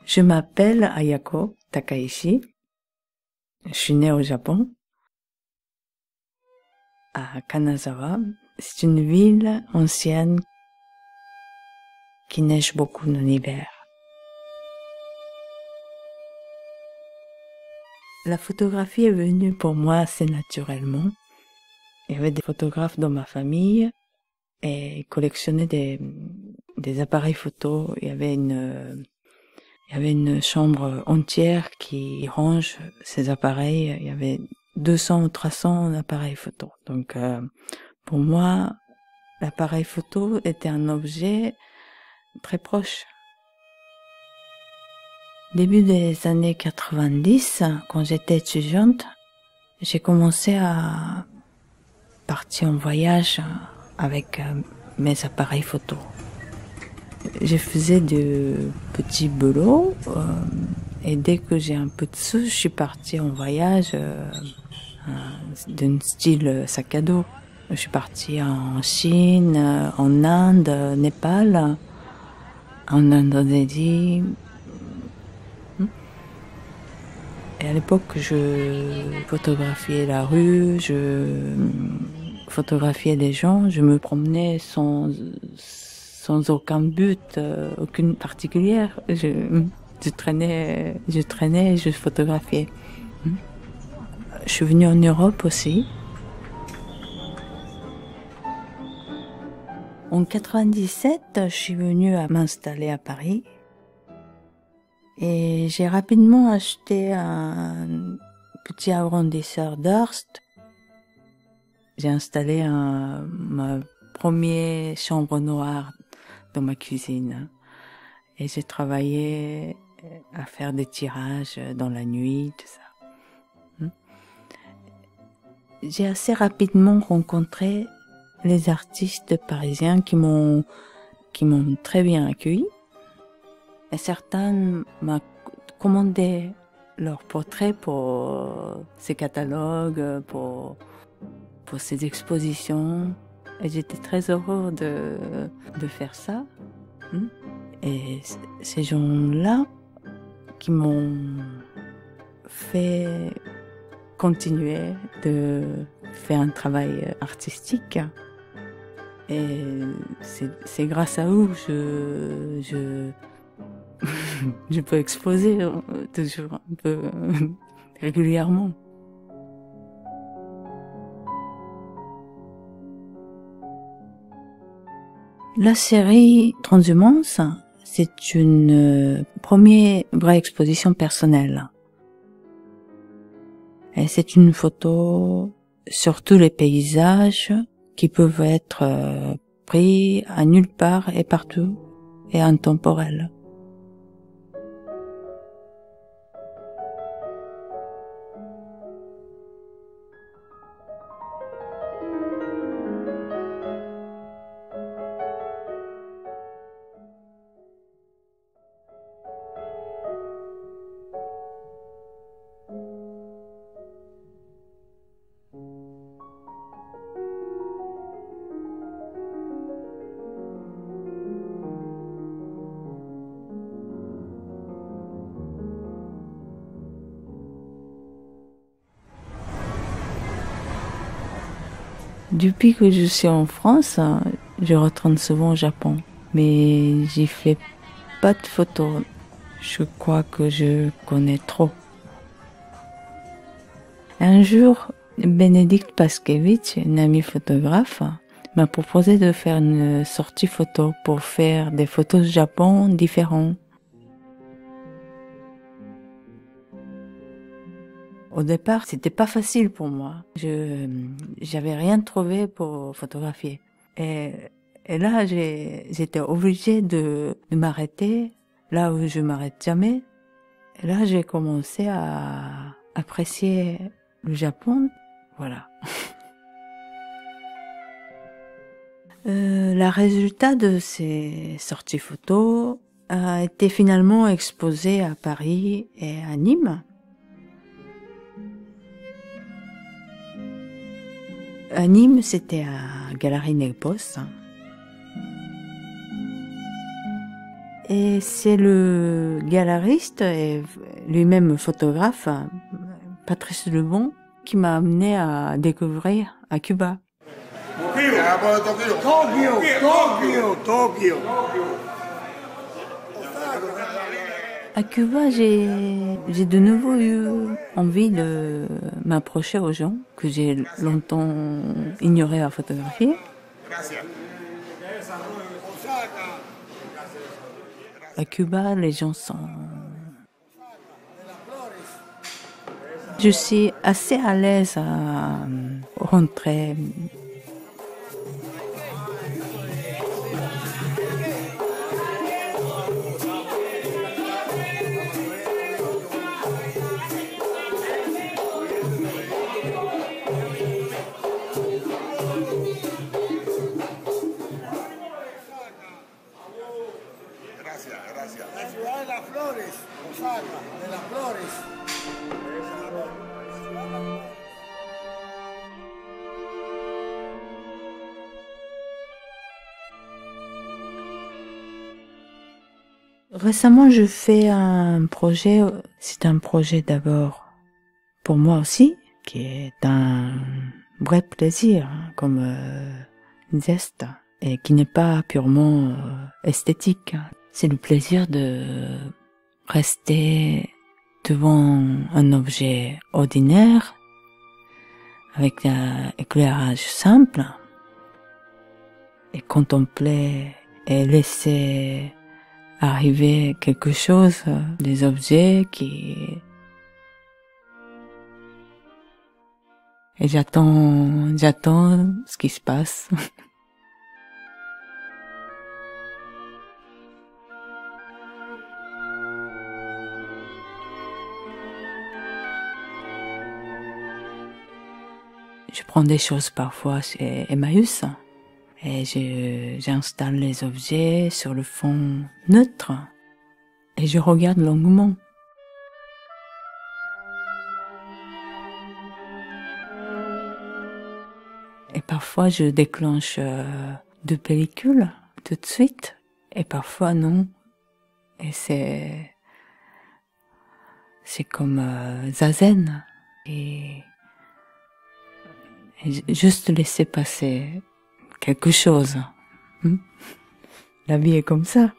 Je m'appelle Ayako Takaishi. Je suis née au Japon, à Kanazawa. C'est une ville ancienne qui neige beaucoup en hiver. La photographie est venue pour moi assez naturellement. Il y avait des photographes dans ma famille et ils collectionnaient des appareils photo. Il y avait une chambre entière qui range ces appareils. Il y avait 200 ou 300 appareils photo. Donc, pour moi, l'appareil photo était un objet très proche. Début des années 90, quand j'étais étudiante, j'ai commencé à partir en voyage avec mes appareils photo. Je faisais de petits boulots et dès que j'ai un peu de sous, je suis partie en voyage d'un style sac à dos. Je suis partie en Chine, en Inde, Népal, en Indonésie. Et à l'époque, je photographiais la rue, je photographiais les gens, je me promenais sans aucun but, aucune particulière. Je traînais, je photographiais. Je suis venue en Europe aussi. En 97, je suis venue à m'installer à Paris. Et j'ai rapidement acheté un petit arrondisseur d'Hearst. J'ai installé ma première chambre noire dans ma cuisine. Et j'ai travaillé à faire des tirages dans la nuit, tout ça. J'ai assez rapidement rencontré les artistes parisiens qui m'ont très bien accueilli. Et certains m'ont commandé leurs portraits pour ces catalogues, pour ces expositions. Et j'étais très heureuse de faire ça. Et ces gens-là qui m'ont fait continuer de faire un travail artistique. Et c'est grâce à eux que je peux exposer toujours un peu régulièrement. La série Transhumance, c'est une première vraie exposition personnelle. Et c'est une photo sur tous les paysages qui peuvent être pris à nulle part et partout et intemporels. Depuis que je suis en France, je retourne souvent au Japon. Mais j'y fais pas de photos. Je crois que je connais trop. Un jour, Bénédicte Paskevitch, une amie photographe, m'a proposé de faire une sortie photo pour faire des photos du Japon différentes. Au départ, c'était pas facile pour moi. J'avais rien trouvé pour photographier. Et là, j'étais obligée de m'arrêter là où je m'arrête jamais. Et là, j'ai commencé à apprécier le Japon. Voilà. Le résultat de ces sorties photos a été finalement exposé à Paris et à Nîmes. À Nîmes, c'était à Galerie Nepos. Et c'est le galeriste et lui-même photographe, Patrice Lebon, qui m'a amené à découvrir à Cuba. À Cuba, j'ai de nouveau eu envie de m'approcher aux gens que j'ai longtemps ignoré à photographier. À Cuba, les gens sont... Je suis assez à l'aise à rentrer. Récemment, je fais un projet, c'est un projet d'abord pour moi aussi, qui est un vrai plaisir, comme geste, et qui n'est pas purement esthétique. C'est le plaisir de rester devant un objet ordinaire, avec un éclairage simple, et contempler et laisser arriver quelque chose, des objets qui... Et j'attends ce qui se passe. Je prends des choses parfois chez Emmaüs et j'installe les objets sur le fond neutre et je regarde longuement. Et parfois je déclenche 2 pellicules tout de suite et parfois non. Et c'est comme zazen et juste laisser passer quelque chose. La vie est comme ça.